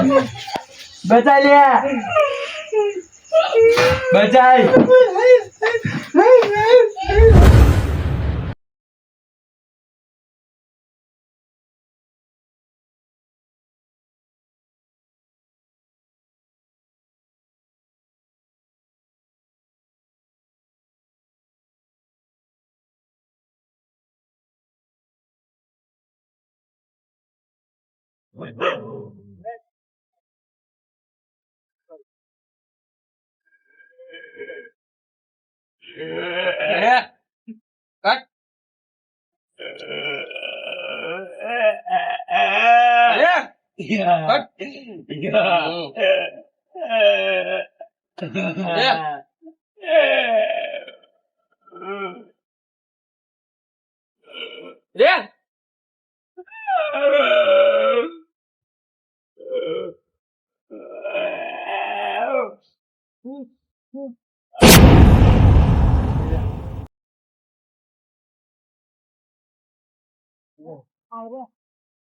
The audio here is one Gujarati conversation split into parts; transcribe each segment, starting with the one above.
બચાઈ લે બચાઈ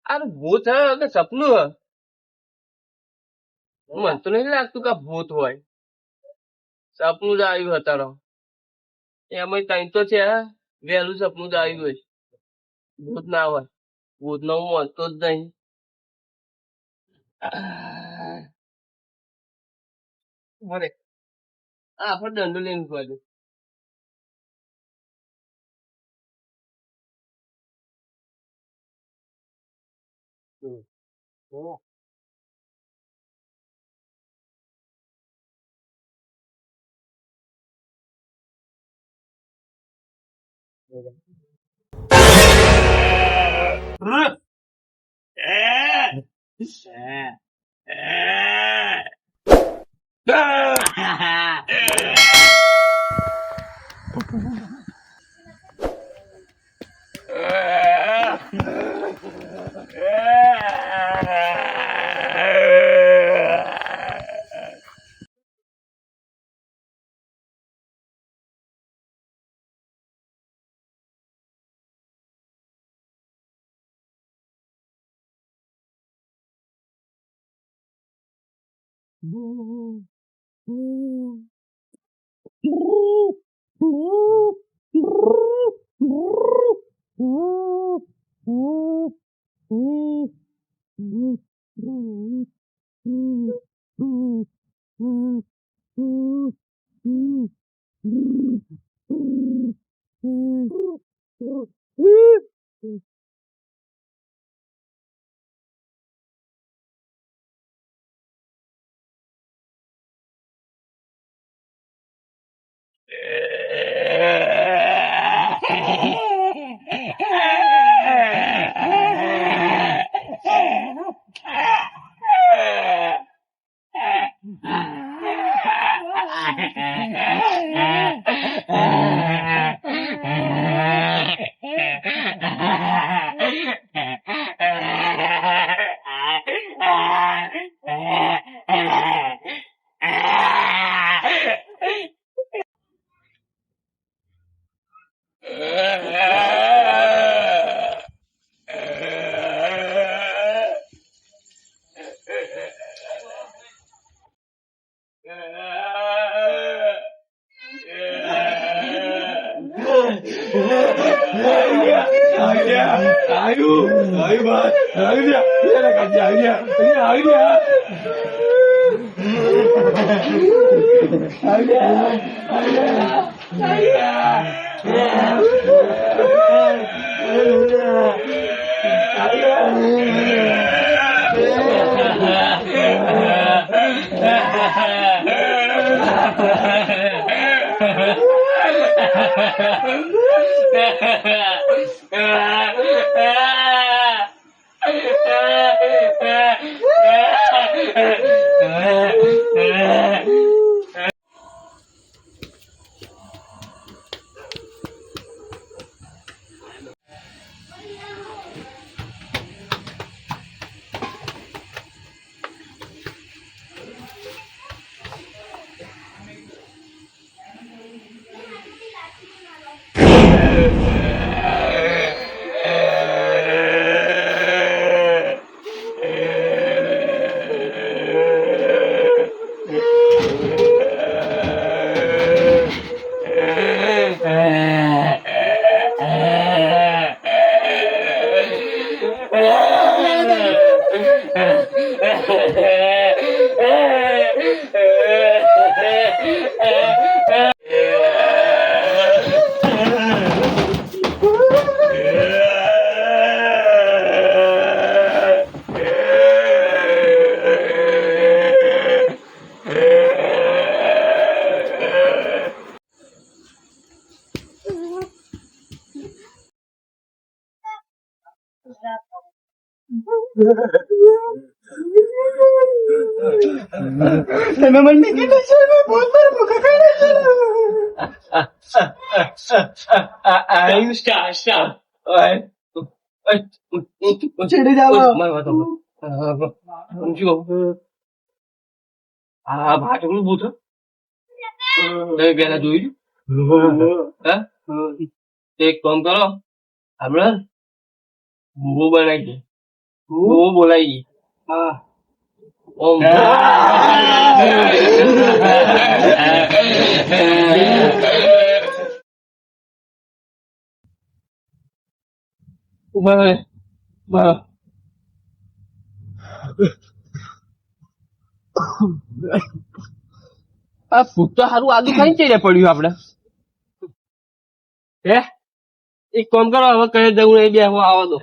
આ ભૂત હે કે સપનું હે મને તો નહીં લાગતું કે ભૂત હોય સપનું જ આવ્યું અત્યારે એમાં કઈ તો છે વહેલું સપનું જ આવ્યું હોય ભૂત ના હોય ભૂત નો હું માનતો જ નહીં મને આપણે દંડો લઈને પડ્યું તમે મને કીધું છે મેં ભૂત પર ભૂખા કાઢે છે આઈ સ્ટાર છેડી જાવ મારી વાત સમજો આ ભાટનું ભૂત તમે પેલા જોયું હા એક કામ કરો આપડે ભૂવો બનાવી ભૂવો બોલાવી હા ઓમ ઉભા બા આ ભૂત તો સારું આદુ કઈ ચડે પડ્યું આપડે હે એક કામ કરો હવે કહી દઉં નહીં બે હું આવો દો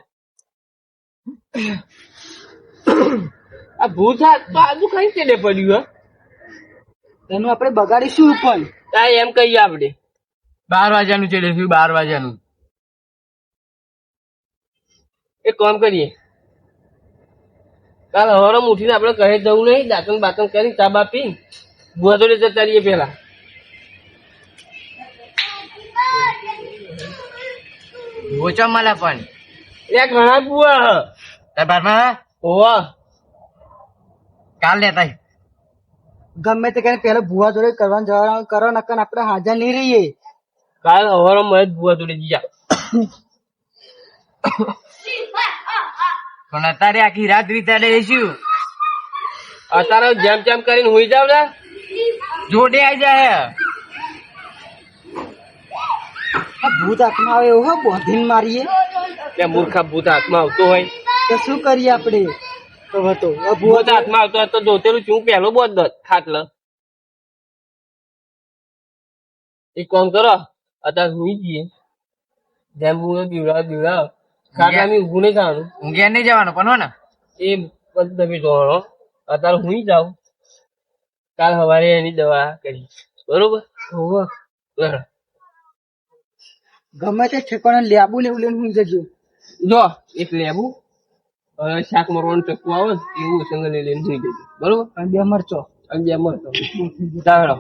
આ ભૂત તો આદુ કઈ ચડે પડ્યું એનું આપણે બગાડીશું પણ હા એમ કહીએ આપડે 12 વાગ્યાનું ચડે છે 12 વાગ્યાનું એક કામ કરીએ કાલ હવારમાં ઉઠીને આપણે કહી દઉં નહીં દાંતણ બાતણ કરી ચા બા પી બુઆ જોડે જતા રહીએ પેલા ઓછા મળે પણ એ ઘણા બુઆ બારમાં ઓવા કાલ લેતા ગમે તે કઈ પેલા ભુવા જોડે કરવાનું જવાનું કરો નકર આપણે હાજર નહીં રહીએ કાલ હવારમાં જ બુઆ જોડે જીજા પણ અત્યારે આખી રાત વિતાડે રહીશું અત્યારે જેમ તેમ કરીને હુઈ જાવ ને જોડે આવી જાય ભૂત હાથમાં આવે એવું હો બોધીને મારીએ ત્યાં મૂર્ખા ભૂત હાથમાં આવતો હોય તો શું કરીએ આપણે તો ભૂત હાથમાં આવતો હોય તો જોતેલું છું પેલો બોધ દત ખાટલ એક કામ કરો અત્યારે હુઈ જઈએ જેમ હું દીવડાવ ખાટલામાં ઊભું નહીં થવાનું ઊંઘ્યા નહીં જવાનું પણ હો ને એ બધું તમે જોવાનો અત્યારે હુઈ જાવ કાલ સવારે એની દવા કરી બરોબર બરાબર ગમે તે ઠેકાણે લેબુ ને એવું લઈને હું જજો જો એક લેબુ શાક મરવાનું ચક્કુ આવે ને એવું સંગ લઈને સુઈ જજો બરોબર અને 2 મરચો અને 2 મરચો ચાલો